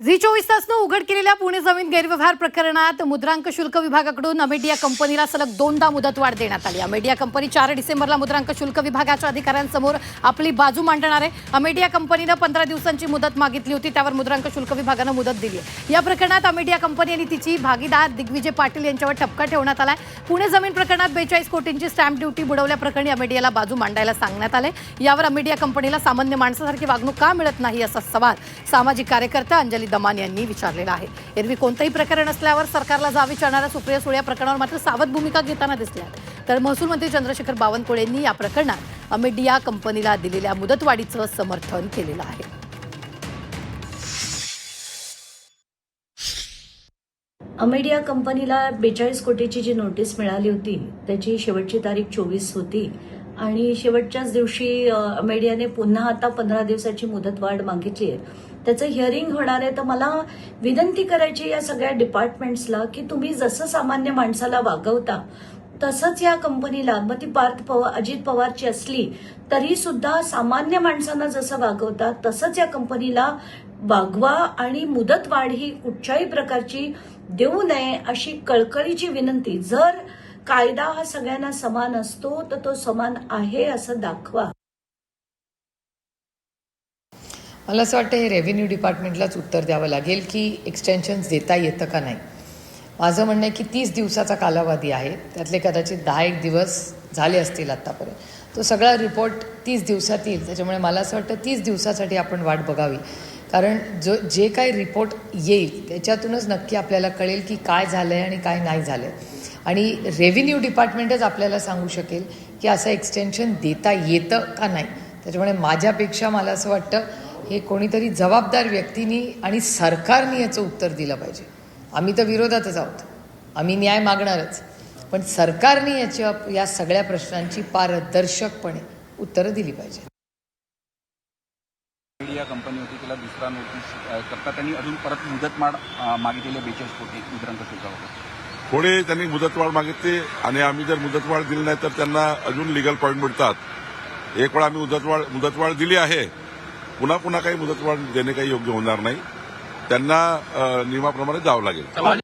Zee 24 तासनं उघड केलेल्या पुणे जमीन गैरव्यवहार प्रकरणात मुद्रांक शुल्क विभागाकडून अमेडिया कंपनीला सलग 2दा मुदतवाढ देण्यात आली। अमेडिया कंपनी 4 डिसेंबरला मुद्रांक शुल्क विभागाच्या अधिकाऱ्यांसमोर आपली बाजू मांडणार आहे। अमेडिया कंपनीनं 15 दिवसांची मुदत मागितली होती, त्यावर मुद्रांक शुल्क विभागानं मुदत दिली आहे। या प्रकरणात अमेडिया कंपनी आणि तिची भागीदार दिग्विजय पाटील यांच्यावर ठपका ठेवण्यात आलाय। पुणे जमीन प्रकरणात 42 कोटींची स्टॅम्प ड्युटी बुडवल्याप्रकरणी अमेडियाला बाजू मांडायला सांगण्यात आले। यावर अमेडिया कंपनीला सामान्य माणसासारखी वागणूक का मिळत नाही असा सवाल सामाजिक कार्यकर्ता अंजली दमान यांनी विचारलेला आहे। एरवी कोणतेही प्रकरण असल्यावर सरकारला जाब विचारणाऱ्या सुप्रिया सुळे या प्रकरणावर मात्र सावध भूमिका घेताना दिसल्या। तर महसूल मंत्री चंद्रशेखर बावनकुळे यांनी या प्रकरणात अमेडिया कंपनीला दिलेल्या मुदतवाढीचं समर्थन केलेलं आहे। अमेडिया कंपनीला 42 कोटीची जी नोटीस मिळाली होती त्याची शेवटची तारीख 24 होती आणि शेवटच्याच दिवशी अमेडियाने पुन्हा आता 15 दिवसाची मुदतवाढ मागितली आहे। त्याचं हिअरिंग होणार आहे। तर मला विनंती करायची या सगळ्या डिपार्टमेंट्सला की तुम्ही जसं सामान्य माणसाला वागवता तसंच या कंपनीला, मग ती अजित पवारची असली तरी सुद्धा सामान्य माणसांना जसं वागवता तसंच या कंपनीला वागवा आणि मुदतवाढ ही कुठच्याही प्रकारची देऊ नये अशी कळकळीची विनंती। जर कायदा हा सगळ्यांना समान असतो तर तो समान आहे असं दाखवा। मला असं वाटतं हे रेव्हेन्यू डिपार्टमेंटलाच उत्तर द्यावं लागेल की एक्सटेन्शन्स देता येतं का नाही। माझं म्हणणं आहे की 30 दिवसाचा कालावधी आहे, त्यातले कदाचित 10-1 दिवस झाले असतील आत्तापर्यंत। तो सगळा रिपोर्ट 30 दिवसात येईल, त्याच्यामुळे मला असं वाटतं 30 दिवसासाठी आपण वाट बघावी, कारण जे काही रिपोर्ट येईल त्याच्यातूनच नक्की आपल्याला कळेल की काय झालं आहे आणि काय नाही झालं आहे। आणि रेव्हेन्यू डिपार्टमेंटच आपल्याला सांगू शकेल की असं एक्सटेन्शन देता येतं का नाही। त्याच्यामुळे माझ्यापेक्षा मला असं वाटतं हे कोणीतरी जबाबदार व्यक्तींनी आणि सरकारने याचं उत्तर दिलं पाहिजे। आम्ही तर विरोधातच आहोत, आम्ही न्याय मागणारच, पण सरकारने या सगळ्या प्रश्नांची पारदर्शकपणे उत्तरं दिली पाहिजे। मीडिया कंपनी होती, तिला दुसरा नोटीस करता त्यांनी अजून परत मुदतवाढ मागितलेली 42 कोटी मुद्रांक शुल्कावर। थोडे त्यांनी मुदतवाढ मागितली आणि आम्ही जर मुदतवाढ दिली नाही तर त्यांना अजून लिगल पॉईंट मिळतात। एक वेळा आम्ही मुदतवाढ दिली आहे, पुन्हा काही मुदतवाढ देणे काही योग्य होणार नाही, त्यांना नियमाप्रमाणे जावं लागेल।